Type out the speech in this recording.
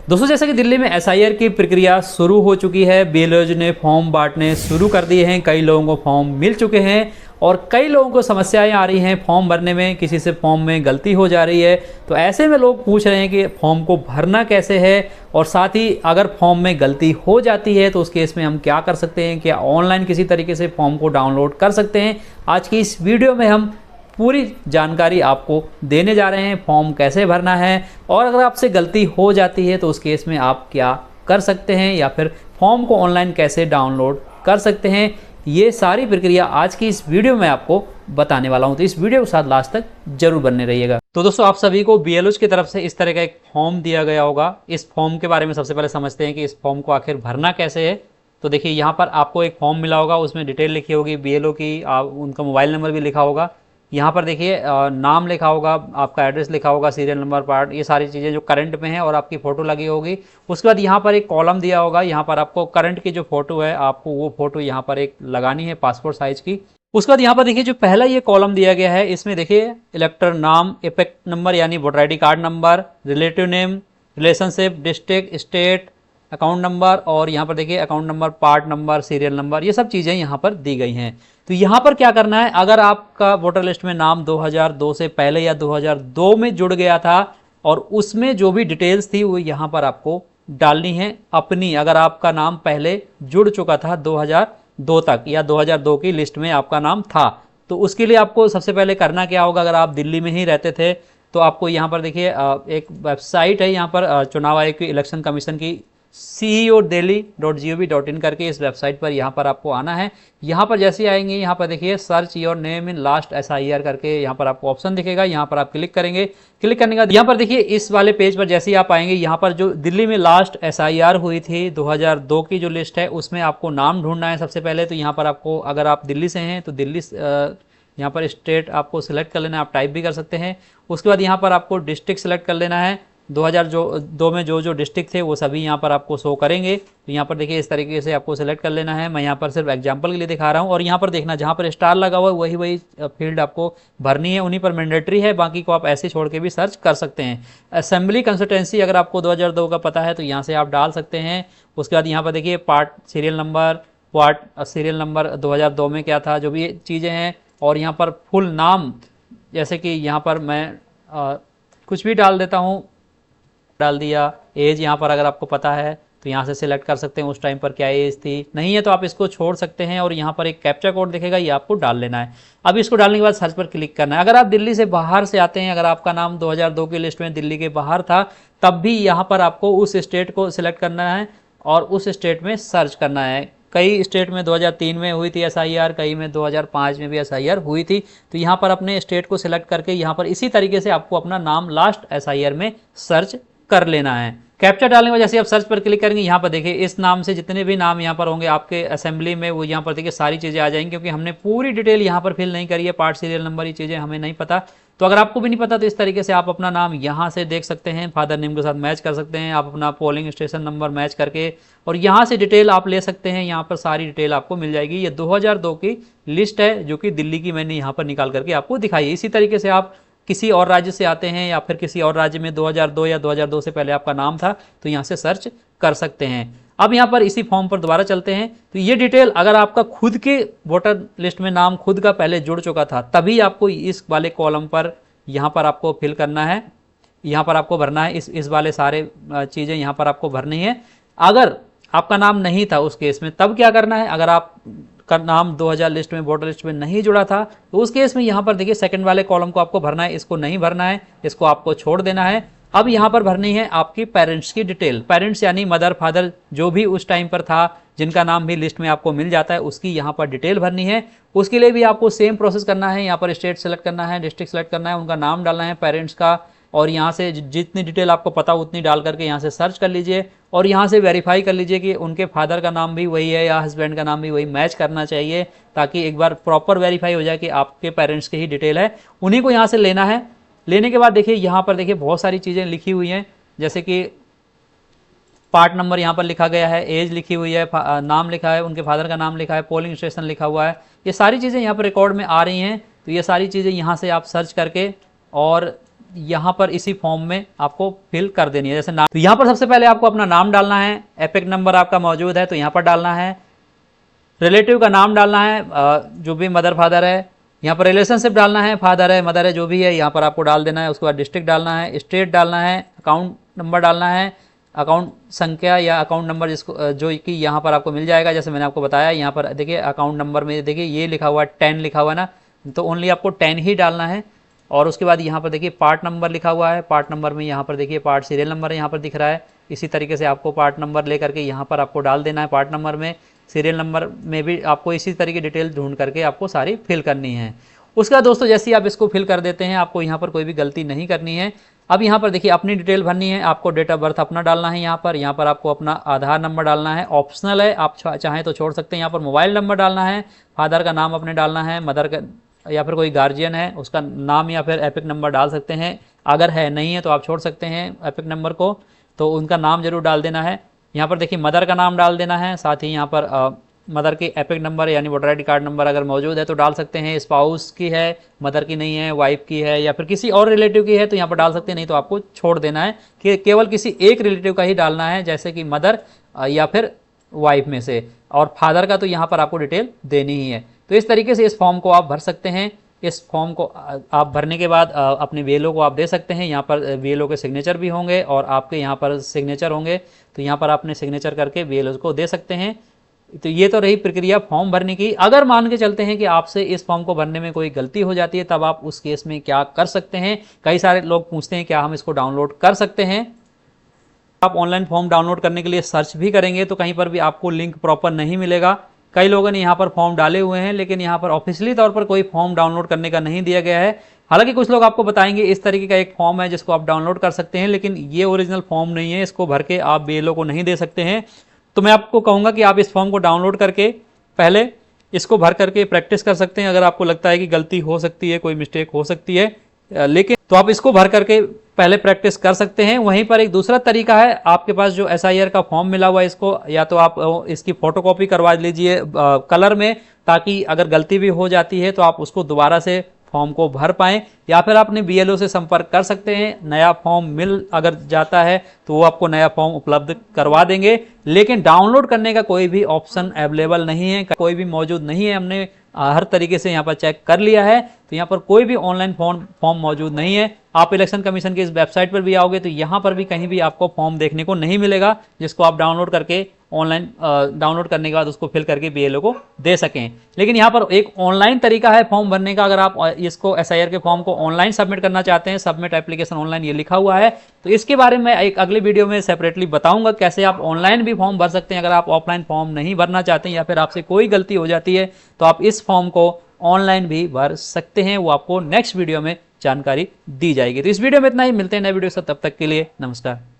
दोस्तों जैसा कि दिल्ली में एसआईआर की प्रक्रिया शुरू हो चुकी है, बीएलओज ने फॉर्म बांटने शुरू कर दिए हैं, कई लोगों को फॉर्म मिल चुके हैं और कई लोगों को समस्याएं आ रही हैं फॉर्म भरने में, किसी से फॉर्म में गलती हो जा रही है। तो ऐसे में लोग पूछ रहे हैं कि फॉर्म को भरना कैसे है और साथ ही अगर फॉर्म में गलती हो जाती है तो उस केस में हम क्या कर सकते हैं, क्या ऑनलाइन किसी तरीके से फॉर्म को डाउनलोड कर सकते हैं। आज की इस वीडियो में हम पूरी जानकारी आपको देने जा रहे हैं, फॉर्म कैसे भरना है और अगर आपसे गलती हो जाती है तो उस केस में आप क्या कर सकते हैं या फिर फॉर्म को ऑनलाइन कैसे डाउनलोड कर सकते हैं। ये सारी प्रक्रिया आज की इस वीडियो में आपको बताने वाला हूं, तो इस वीडियो के साथ लास्ट तक जरूर बने रहिएगा। तो दोस्तों आप सभी को बीएलओज की तरफ से इस तरह का एक फॉर्म दिया गया होगा। इस फॉर्म के बारे में सबसे पहले समझते हैं कि इस फॉर्म को आखिर भरना कैसे है। तो देखिए यहाँ पर आपको एक फॉर्म मिला होगा, उसमें डिटेल लिखी होगी बीएलओ की, उनका मोबाइल नंबर भी लिखा होगा। यहाँ पर देखिए नाम लिखा होगा, आपका एड्रेस लिखा होगा, सीरियल नंबर, पार्ट, ये सारी चीज़ें जो करंट में है और आपकी फ़ोटो लगी होगी। उसके बाद यहाँ पर एक कॉलम दिया होगा, यहाँ पर आपको करंट की जो फोटो है आपको वो फोटो यहाँ पर एक लगानी है पासपोर्ट साइज की। उसके बाद यहाँ पर देखिए जो पहला ये कॉलम दिया गया है इसमें देखिए इलेक्टर नाम, इफेक्ट नंबर यानी voter I D card number, relative name, relationship, district, state, account number और यहाँ पर देखिए account number, part number, serial number, ये सब चीज़ें यहाँ पर दी गई हैं। तो यहाँ पर क्या करना है, अगर आपका वोटर लिस्ट में नाम 2002 से पहले या 2002 में जुड़ गया था और उसमें जो भी डिटेल्स थी वो यहाँ पर आपको डालनी है अपनी। अगर आपका नाम पहले जुड़ चुका था 2002 तक या 2002 की लिस्ट में आपका नाम था, तो उसके लिए आपको सबसे पहले करना क्या होगा। अगर आप दिल्ली में ही रहते थे तो आपको यहाँ पर देखिए एक वेबसाइट है, यहाँ पर चुनाव आयोग की, इलेक्शन कमीशन की, ceo.delhi.gov.in करके इस वेबसाइट पर यहाँ पर आपको आना है। यहाँ पर जैसे ही आएंगे यहाँ पर देखिए search your name in last SIR करके यहाँ पर आपको ऑप्शन दिखेगा, यहाँ पर आप क्लिक करेंगे। क्लिक करने के बाद यहाँ पर देखिए इस वाले पेज पर जैसे ही आप आएंगे यहाँ पर जो दिल्ली में लास्ट एसआईआर हुई थी 2002 की जो लिस्ट है उसमें आपको नाम ढूंढना है सबसे पहले। तो यहाँ पर आपको, अगर आप दिल्ली से हैं तो दिल्ली, यहाँ पर स्टेट आपको सिलेक्ट कर लेना है, आप टाइप भी कर सकते हैं। उसके बाद यहाँ पर आपको डिस्ट्रिक्ट सेलेक्ट कर लेना है। 2002 में जो डिस्ट्रिक्ट थे वो सभी यहाँ पर आपको शो करेंगे। तो यहाँ पर देखिए इस तरीके से आपको सेलेक्ट कर लेना है। मैं यहाँ पर सिर्फ एग्जांपल के लिए दिखा रहा हूँ और यहाँ पर देखना जहाँ पर स्टार लगा हुआ है वही फील्ड आपको भरनी है, उन्हीं पर मैंडेटरी है, बाकी को आप ऐसे छोड़ के भी सर्च कर सकते हैं। असेंबली कंस्टिट्यूंसी अगर आपको 2002 का पता है तो यहाँ से आप डाल सकते हैं। उसके बाद यहाँ पर देखिए part serial number, part serial number 2002 में क्या था, जो भी चीज़ें हैं। और यहाँ पर फुल नाम, जैसे कि यहाँ पर मैं कुछ भी डाल देता हूँ, डाल दिया। एज यहाँ पर अगर आपको पता है तो यहाँ से सिलेक्ट कर सकते हैं उस टाइम पर क्या एज थी, नहीं है तो आप इसको छोड़ सकते हैं। और यहाँ पर एक कैप्चा कोड दिखेगा, ये आपको डाल लेना है। अब इसको डालने के बाद सर्च पर क्लिक करना है। अगर आप दिल्ली से बाहर से आते हैं, अगर आपका नाम 2002 की लिस्ट में दिल्ली के बाहर था, तब भी यहाँ पर आपको उस स्टेट को सिलेक्ट करना है और उस स्टेट में सर्च करना है। कई स्टेट में 2003 में हुई थी एसआईआर, कई में 2005 में भी एसआईआर हुई थी। तो यहाँ पर अपने स्टेट को सिलेक्ट करके यहाँ पर इसी तरीके से आपको अपना नाम लास्ट एसआईआर में सर्च कर लेना है। कैप्चा डालने के बाद जैसे आप सर्च पर क्लिक करेंगे यहाँ पर देखिए इस नाम से जितने भी नाम यहाँ पर होंगे आपके असेंबली में, वो यहाँ पर देखिए सारी चीज़ें आ जाएंगी, क्योंकि हमने पूरी डिटेल यहाँ पर फिल नहीं करी है। पार्ट सीरियल नंबर, ये चीज़ें हमें नहीं पता। तो अगर आपको भी नहीं पता तो इस तरीके से आप अपना नाम यहाँ से देख सकते हैं, फादर नेम के साथ मैच कर सकते हैं, आप अपना पोलिंग स्टेशन नंबर मैच करके और यहाँ से डिटेल आप ले सकते हैं। यहाँ पर सारी डिटेल आपको मिल जाएगी। ये 2002 की लिस्ट है जो कि दिल्ली की मैंने यहाँ पर निकाल करके आपको दिखाई है। इसी तरीके से आप किसी और राज्य से आते हैं या फिर किसी और राज्य में 2002 या 2002 से पहले आपका नाम था तो यहाँ से सर्च कर सकते हैं। अब यहाँ पर इसी फॉर्म पर दोबारा चलते हैं। तो ये डिटेल अगर आपका खुद के वोटर लिस्ट में नाम खुद का पहले जुड़ चुका था तभी आपको इस वाले कॉलम पर यहाँ पर आपको फिल करना है, यहाँ पर आपको भरना है। इस वाले सारे चीज़ें यहाँ पर आपको भरनी है। अगर आपका नाम नहीं था उस केस में तब क्या करना है, अगर आप का नाम 2000 लिस्ट में, वोटर लिस्ट में नहीं जुड़ा था तो उस केस में यहाँ पर देखिए सेकंड वाले कॉलम को आपको भरना है, इसको नहीं भरना है, इसको आपको छोड़ देना है। अब यहाँ पर भरनी है आपकी पेरेंट्स की डिटेल। पेरेंट्स यानी मदर, फादर, जो भी उस टाइम पर था, जिनका नाम भी लिस्ट में आपको मिल जाता है, उसकी यहाँ पर डिटेल भरनी है। उसके लिए भी आपको सेम प्रोसेस करना है। यहाँ पर स्टेट सेलेक्ट करना है, डिस्ट्रिक्ट सेलेक्ट करना है, उनका नाम डालना है पेरेंट्स का और यहाँ से जितनी डिटेल आपको पता उतनी डाल करके यहाँ से सर्च कर लीजिए और यहाँ से वेरीफाई कर लीजिए कि उनके फादर का नाम भी वही है या हस्बैंड का नाम भी वही मैच करना चाहिए, ताकि एक बार प्रॉपर वेरीफाई हो जाए कि आपके पेरेंट्स की ही डिटेल है। उन्हीं को यहाँ से लेना है। लेने के बाद देखिए यहाँ पर देखिए बहुत सारी चीज़ें लिखी हुई हैं, जैसे कि पार्ट नंबर यहाँ पर लिखा गया है, एज लिखी हुई है, नाम लिखा है, उनके फादर का नाम लिखा है, पोलिंग स्टेशन लिखा हुआ है। ये सारी चीज़ें यहाँ पर रिकॉर्ड में आ रही हैं। तो ये सारी चीज़ें यहाँ से आप सर्च करके और यहाँ पर इसी फॉर्म में आपको फिल कर देनी है। जैसे नाम, तो यहाँ पर सबसे पहले आपको अपना नाम डालना है, एपिक नंबर आपका मौजूद है तो यहाँ पर डालना है, रिलेटिव का नाम डालना है, जो भी मदर फादर है, यहाँ पर रिलेशनशिप डालना है, फादर है मदर है जो भी है यहाँ पर आपको डाल देना है। उसके बाद डिस्ट्रिक्ट डालना है, स्टेट डालना है, अकाउंट नंबर डालना है, अकाउंट संख्या या अकाउंट नंबर जिसको जो कि यहाँ पर आपको मिल जाएगा। जैसे मैंने आपको बताया यहाँ पर देखिए अकाउंट नंबर में देखिए ये लिखा हुआ है 10 लिखा हुआ है ना, तो ओनली आपको 10 ही डालना है। और उसके बाद यहाँ पर देखिए पार्ट नंबर लिखा हुआ है, पार्ट नंबर में यहाँ पर देखिए पार्ट सीरियल नंबर यहाँ पर दिख रहा है। इसी तरीके से आपको पार्ट नंबर लेकर के यहाँ पर आपको डाल देना है। पार्ट नंबर में, सीरियल नंबर में भी आपको इसी तरीके डिटेल ढूंढ करके आपको सारी फिल करनी है। उसके बाद दोस्तों जैसे ही आप इसको फिल कर देते हैं, आपको यहाँ पर कोई भी गलती नहीं करनी है। अब यहाँ पर देखिए अपनी डिटेल भरनी है, आपको डेट ऑफ बर्थ अपना डालना है। यहाँ पर आपको अपना आधार नंबर डालना है, ऑप्शनल है, आप चाहें तो छोड़ सकते हैं। यहाँ पर मोबाइल नंबर डालना है, फादर का नाम अपने डालना है, मदर का या फिर कोई गार्जियन है उसका नाम या फिर एपिक नंबर डाल सकते हैं। अगर है नहीं है तो आप छोड़ सकते हैं एपिक नंबर को, तो उनका नाम जरूर डाल देना है। यहाँ पर देखिए मदर का नाम डाल देना है, साथ ही यहाँ पर मदर की एपिक नंबर यानी voter I D card number अगर मौजूद है तो डाल सकते हैं। स्पाउस की है, मदर की नहीं है, वाइफ की है या फिर किसी और रिलेटिव की है तो यहाँ पर डाल सकते हैं, नहीं तो आपको छोड़ देना है कि केवल किसी एक रिलेटिव का ही डालना है, जैसे कि मदर या फिर वाइफ में से। और फादर का तो यहाँ पर आपको डिटेल देनी ही है। तो इस तरीके से इस फॉर्म को आप भर सकते हैं। इस फॉर्म को आप भरने के बाद अपने बीएलओ को आप दे सकते हैं। यहाँ पर बीएलओ के सिग्नेचर भी होंगे और आपके यहाँ पर सिग्नेचर होंगे, तो यहाँ पर आपने सिग्नेचर करके बीएलओ को दे सकते हैं। तो ये तो रही प्रक्रिया फॉर्म भरने की। अगर मान के चलते हैं कि आपसे इस फॉर्म को भरने में कोई गलती हो जाती है, तब आप उस केस में क्या कर सकते हैं। कई सारे लोग पूछते हैं क्या हम इसको डाउनलोड कर सकते हैं। आप ऑनलाइन फॉर्म डाउनलोड करने के लिए सर्च भी करेंगे तो कहीं पर भी आपको लिंक प्रॉपर नहीं मिलेगा। कई लोगों ने यहाँ पर फॉर्म डाले हुए हैं, लेकिन यहाँ पर ऑफिशियली तौर पर कोई फॉर्म डाउनलोड करने का नहीं दिया गया है। हालांकि कुछ लोग आपको बताएंगे इस तरीके का एक फॉर्म है जिसको आप डाउनलोड कर सकते हैं, लेकिन ये ओरिजिनल फॉर्म नहीं है, इसको भर के आप बीएलओ को नहीं दे सकते हैं। तो मैं आपको कहूँगा कि आप इस फॉर्म को डाउनलोड करके पहले इसको भर करके प्रैक्टिस कर सकते हैं। अगर आपको लगता है कि गलती हो सकती है, कोई मिस्टेक हो सकती है, लेकिन तो आप इसको भर करके पहले प्रैक्टिस कर सकते हैं। वहीं पर एक दूसरा तरीका है, आपके पास जो एसआईआर का फॉर्म मिला हुआ है इसको या तो आप इसकी फोटोकॉपी करवा लीजिए कलर में, ताकि अगर गलती भी हो जाती है तो आप उसको दोबारा से फॉर्म को भर पाएं। या फिर अपने बीएलओ से संपर्क कर सकते हैं, नया फॉर्म मिल अगर जाता है तो वो आपको नया फॉर्म उपलब्ध करवा देंगे। लेकिन डाउनलोड करने का कोई भी ऑप्शन अवेलेबल नहीं है, कोई भी मौजूद नहीं है। हमने हर तरीके से यहाँ पर चेक कर लिया है, तो यहाँ पर कोई भी ऑनलाइन फॉर्म मौजूद नहीं है। आप इलेक्शन कमीशन की इस वेबसाइट पर भी आओगे तो यहाँ पर भी कहीं भी आपको फॉर्म देखने को नहीं मिलेगा जिसको आप डाउनलोड करके ऑनलाइन डाउनलोड करने के बाद उसको फिल करके बीएलओ को दे सकें। लेकिन यहाँ पर एक ऑनलाइन तरीका है फॉर्म भरने का। अगर आप इसको एसआईआर के फॉर्म को ऑनलाइन सबमिट करना चाहते हैं, सबमिट एप्लीकेशन ऑनलाइन ये लिखा हुआ है, तो इसके बारे में एक अगले वीडियो में सेपरेटली बताऊंगा कैसे आप ऑनलाइन भी फॉर्म भर सकते हैं। अगर आप ऑफलाइन फॉर्म नहीं भरना चाहते हैं या फिर आपसे कोई गलती हो जाती है तो आप इस फॉर्म को ऑनलाइन भी भर सकते हैं। वो आपको नेक्स्ट वीडियो में जानकारी दी जाएगी। तो इस वीडियो में इतना ही, मिलते हैं नए वीडियो से, तब तक के लिए नमस्कार।